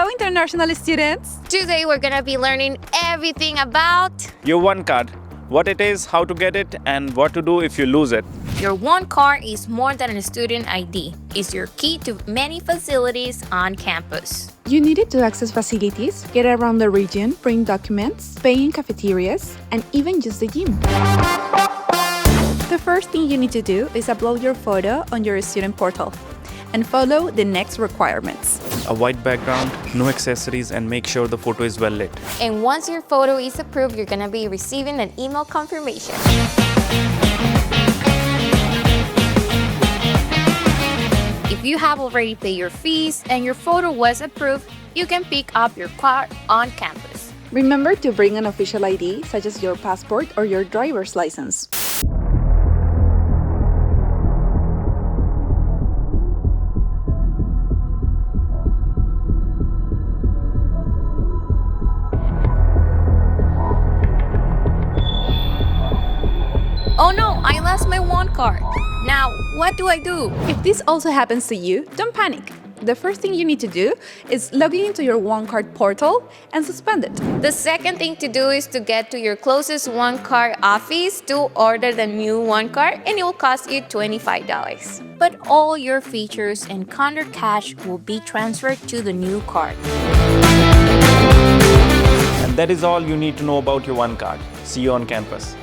international students! Today we're gonna be learning everything about Your one card, what it is, how to get it, and what to do if you lose it. your one card is more than a student ID. It's your key to many facilities on campus. You need it to access facilities, get around the region, print documents, pay in cafeterias, and even use the gym. The first thing you need to do is upload your photo on your student portal and follow the next requirements. A white background, no accessories, and make sure the photo is well lit. And once your photo is approved, you're gonna be receiving an email confirmation. If you have already paid your fees and your photo was approved, you can pick up your card on campus. Remember to bring an official ID, such as your passport or your driver's license. Oh no, I lost my one card. Now, what do I do? If this also happens to you, don't panic. The first thing you need to do is log into your One Card portal and suspend it. The second thing to do is to get to your closest one card office to order the new one card, and it will cost you $25. But all your features and counter cash will be transferred to the new card. And that is all you need to know about your one card. See you on campus.